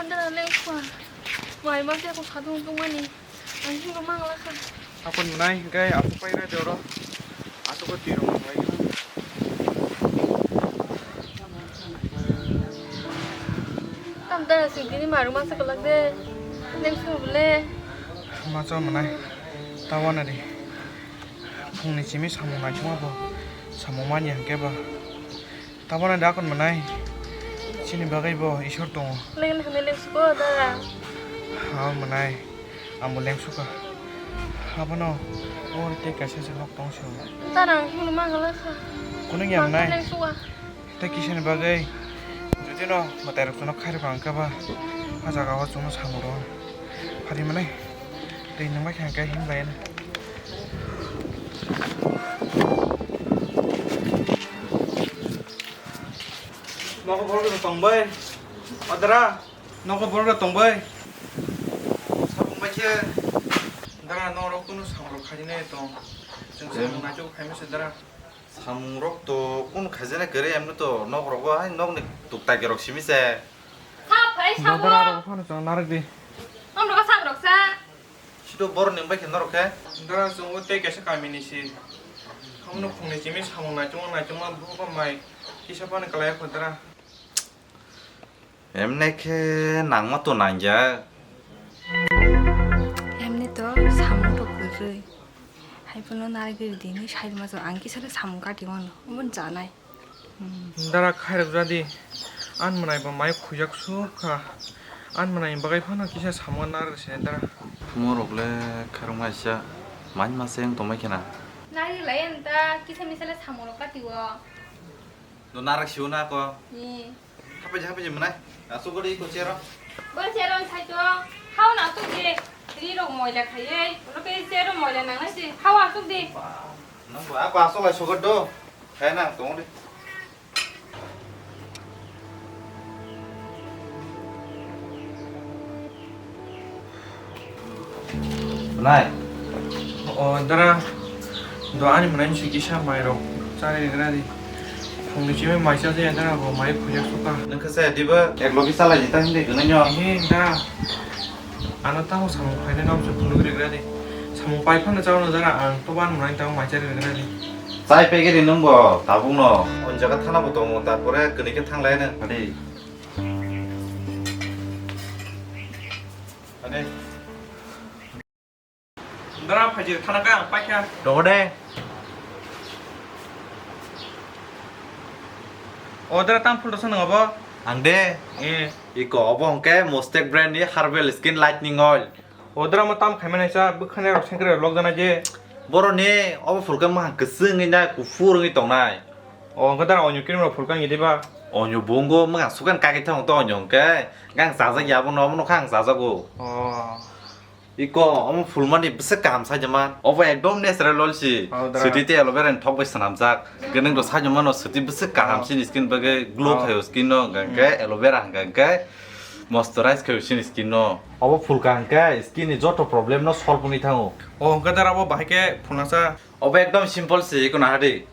딴 데는 랭크와 많이 마시고 가동 동안이 안 힘도 망라카 Aku menai guys, aku pakai doro. Aku ke tiro menai. 딴 데는สิ่งที่ 마루 마스 걸락데 랭크 볼래 Macam menai. Tawan ada. Pungni cimi samu ngaji apa? Samu manja keba. Tawan ada aku menai. Sini bagai bo isor tong. 랭크 랭크 수고 다 Ah menai. Ambil yang suka. Apa no? Oh, dia kasih selok tong sih. 따랑 힘도 망라카 Kuning yang menai. 랭크 수고 Kita kisah bagai. Jadi no, mata air tuh khair bang keba. Aja kau cuma samuron. Hari menai. Dia nambah yang kayak him lain. Noko borga tongbay. Adara, noko borga tongbay. Sabung baca. Dara noro kuno samro khajine to. Jengse ngajo khaimse dara. 삼록도 꾼 가전에 그래 아무도 너 그러고 아니 너는 뚝딱이 럭심이세 사파이 사고 Dara apa nih narik di. 엄마가 사그럭사 시도 버릇 nimba ken 너렇게 Dara sungguh teh kasih kami nih sih. Kamu nuh pungni cimi samung cuma bukan mai. Kisah apa nih kalau ya dara. 엠네케 낭마또 난자 এমনিতো সামুটো কইরই হাইপনো নারগির দিনই সাইড মাঝে আঙ্কি সাথে সামু কাটিওন মন জানাই Dara khair jadi. An menai ba mai khujak suka. An menai bagai fana kisah samungan narik sih dara. 부모로블레 카롱마시아 많이 마세요 도마키나 나리 라이엔다 기세 미살에 사모로 까티워 너 나락 시오나 거 니 하베지 뭐나 아 소거리 이거 제로 বলছেরন সাইতো হাও না তো দে রিরো ময়লা খাইয়ে ওকে সেরো ময়লা না নাসি হাও আসুক দে 너 뭐야 과소가 소거도 해나 동리 나이 Oh dara. Doa nih menai sih kisah mai ro. Cari geradi. Pungni cimi mai sih aja dara ba mai khujak suka. 너 그새 디버 액로비 살라지 따는데 그는요 Ini dara. Anu tahu samung khair nam sih pungni geradi. Samung pai fana jauh dara. An toban menai tahu mai cari geradi. 사이 빼게 있는 거 다붕너 언제가 타나부터 뭐 따보래 그니까 탕라에는 아니 아니 Dara pajir tanaka pakai. 너네 Oh dara tampil dosa nggak ba? 안돼 Eh. 이거 어벙께 모스텍 브랜드 하르벨 스킨 라이트닝 오일 Oh dara mau tam khaimana isa bukannya rok sengkere log jana je. 뭐로니 어버 풀건 뭐 그승이냐 구푸릉이 동나이 Oh nggak dara onyo kirim rok fulkan gitu ba. 어뇨 뭔고 뭐 수간 까기 통 또어뇨께 강 사서 야부 너무 강 사서고 Oh. 이거 어머 풀만이 무슨 감사지만 어버 액돔 네스럴 롤시 스티티 엘로베렌 톡베 사남작 그능도 사주만 어 스티 무슨 감신 스킨 버게 글로 카요 스킨노 강게 엘로베라 강게 moisturize kayo sin skin no abo fulkan ka skin is joto problem no solve ni thango Oh nggak dara ba bahike phunasa. abo ekdom simple si kono hadi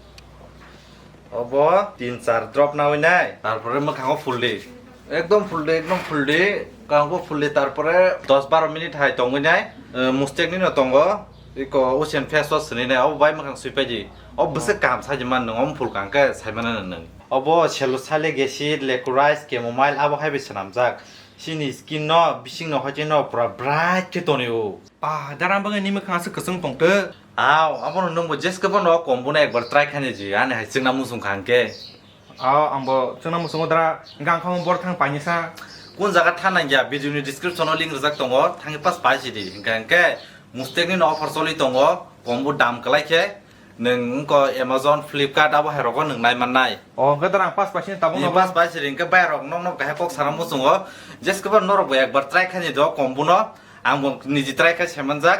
abo 3-4 drop na hoy nai tarpore mokhango fulli একদম ফুললি কাঙ্গো ফুললি তারপরে 10-12 minute high তঙ্গো নাই মুস্টেক নি ন তঙ্গো eco ocean face wash নি নাই অব বাই মখাং সুইপাজি অব বসে কাম সাজিমান নং ফুল কাঙ্কা সাইমানা নং অব সেলো সালে গেসি লেকুরাইস কেমোমাইল আবো হাইবে সানামজাক সিনি স্কিন ন বিসিং ন হজে ন পুরা ব্রাইট কে তনিও Ah dara bang ini mekasa keseng tongte. আও আপন নং বো জেস কবন ন কম্বোনা একবার ট্রাই খানে জি আনে হাই সিংনা মুসুং খাঙ্কে Ah ambo cuna musungo dara gang kamu bor tang panisa. কোন জায়গা থানা গিয়া ভিডিওনি ডেসক্রিপশনও লিংক রজাক দङ थाङि पास पाइसिदि हिंकांके मुस्टेकनि अफार सलि दङ कम्बो दाम कलाइखे नों को Amazon Flipkart आबो हेरगो नों नाय माननाय Oh nggak dara pas pasin tabung नि पास पाइसिदि हिंके बायरक नम नम गाहे कक सारा मुसुङो जेसकबा नरबो एकबार ट्राई खानि द कम्बो न आंबो निजि ट्राई खा सेमनजाक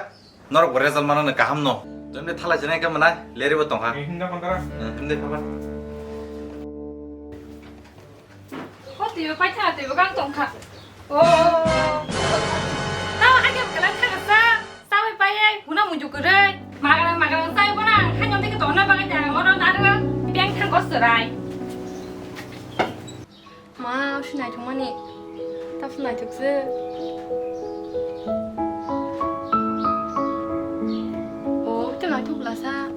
नरबो रेजाल्ट माननो गाहाम न जोंनि थाला जनाय का मनाय लेरिबो दंहा Hinda kan dara. हिंदे फाबा 어디요 파이팅하세요 강동카 오 나와 하게 그랑 타갔어 싸울 바에 문화 문주 그래 마가랑 싸우거나 한년 되게 돈 나가냐 어느 나를 뺑탕 거스라이 마 신나이 정말이 다 사푼 나이 득스 오 좀 나이 툭 라사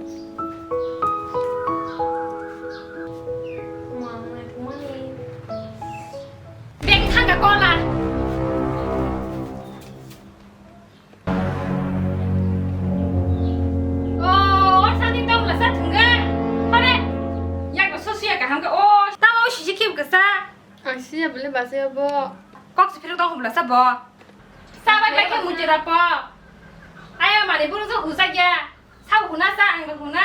마 나이 부모님 뱅 탄가 꺼라 오 산딩 덤 라사 등가 허래 약도 소수야 가 함께 오 따오 시시키고 그사 아 씨야 물리 마세요 뭐 꽉 스피로 더 홈라사 뭐 사바이 바이게 문제다 뭐 아야 말이 부르서 구사기야 사고 구나사 안가 구나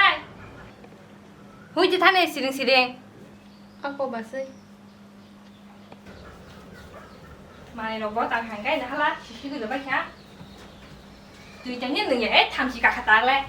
후이지 타네 시링시링 아까 마세요 mà nó bỏ tặng hàng cái nữa hả chỉ cứ được bác nhá từ chẳng nhất đừng dễ tham chỉ cả khát tạc lên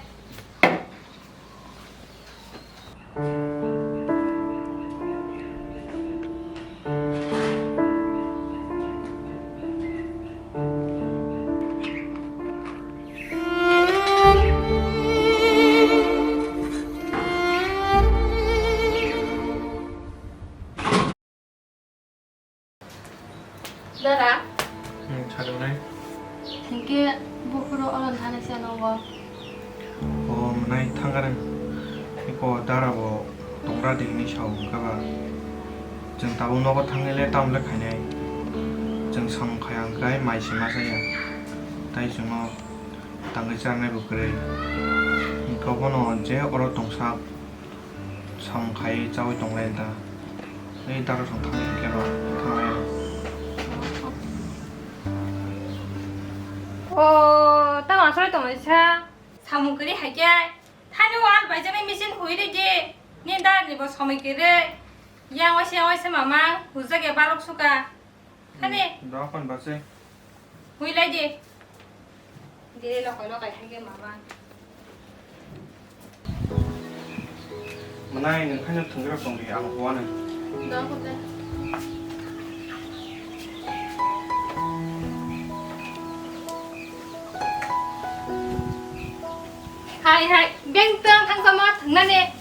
나라 잘 오네. 이게 목으로 얼른 다니세요 너가 나이 탕가는 이거 나라고 동라딩니 샤우가가 정 다보 너가 탕일래 다음래 가냐 정 상카양 가이 마이시 마사야 다이 정어 당그 장내 부그래 이거 번호 언제 얼어 동사 상카이 자위 동래다 이 따라서 탕일 깨봐 탕아야 오 따마 소리 또 뭐지 사무그리 하게 타뉴알 바이자메 미신 후이르지 닌다 니버 소미기르 양와시 마마 후자게 바록 수가 하네 너 한번 봤어? 후이라지 디레 럭걸럭 하게 마마 나이는 한년 등그럽 동리 안 좋아하는 나 근데 하이 뱅tương 탕서마 등나네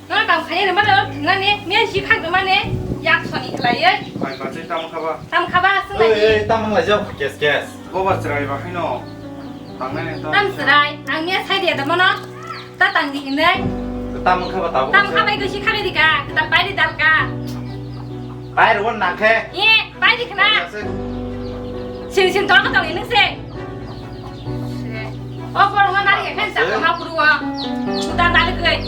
너랑 감 가냐 얼마나 등나네 면시 팍 너만네 약선이 클라이어 아이 맞지 땀 가봐 땀 가봐 ơi 승나지 tao mang lại cho kes kes 뭐가 드라이버 하이노 당연히 땀 쓰라이 앙미야 사이드야 너만아 따땅 디기네 tao mang khá tao 땀 가봐 이것이 카레디가 그다음 빨리 달까 bay rồi con nặng khe 예 빨리 그나 싱싱 돌아가 정 있는 세 버런 나리게 펜스 아마 부르와 부담 나를 그게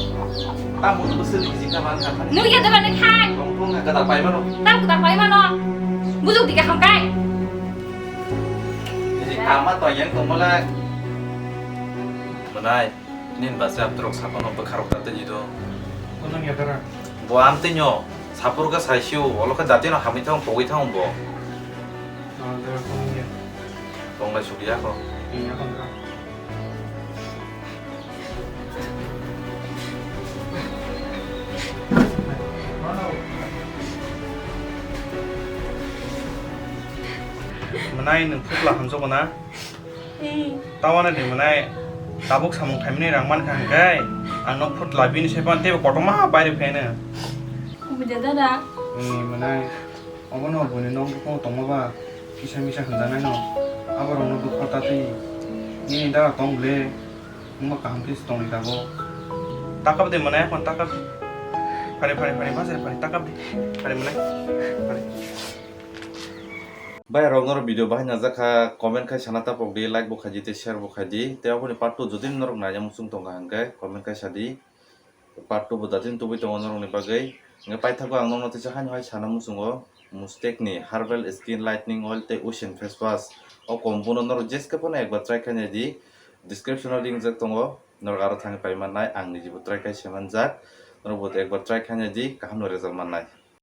tao muốn có sự gì các bạn các bạn 누구야 너는 칸 không không là cái tao bay mà đâu 땀 그다음 빨리 마너 무슨 디가 함까이 thì thằng mà tỏi nhẫn cũng mà là bữa nay nên bà sẽ 들어 사건 없고 가로다 뜨지도 오늘 얘들아 뭐 아무튼요 사포로가 사시오 얼룩한 자티는 하미탕 보기 탕 뭐 내가 보는 게 뭔가 소리야 거 약간 그래 나이는 푹라 함소거나 따와는 되면에 나복 사몽 타이밍에 랑만 간게 안노 풋 라빈 세반 때고 거토마 바이르 페네 문제다라 mana ogono bone nong ko tongba kisa misa khanda no abar ono bu khota ti ni da tongle ngma kam tis tong da go takap de mana kon takap pare masa pare takap de pare mana pare Bay rong video bahai na jaka comment kai sanata pok di like bokha jite share bokha di te apuni part 2 jodi norok na jam musung tong hangke comment kai sadi part 2 bodatin tubi tong norok ni bagai nge pai thago ang nong notisa han hoi sana musungo mustek ni herbal skin lightening oil te ocean face wash o kombono norok jeska pona ekbar try kanya di description link jak tongo norok aro thang pai manai ang ni jibo try kai seman jak norok bot ekbar try kanya di kaham no result manai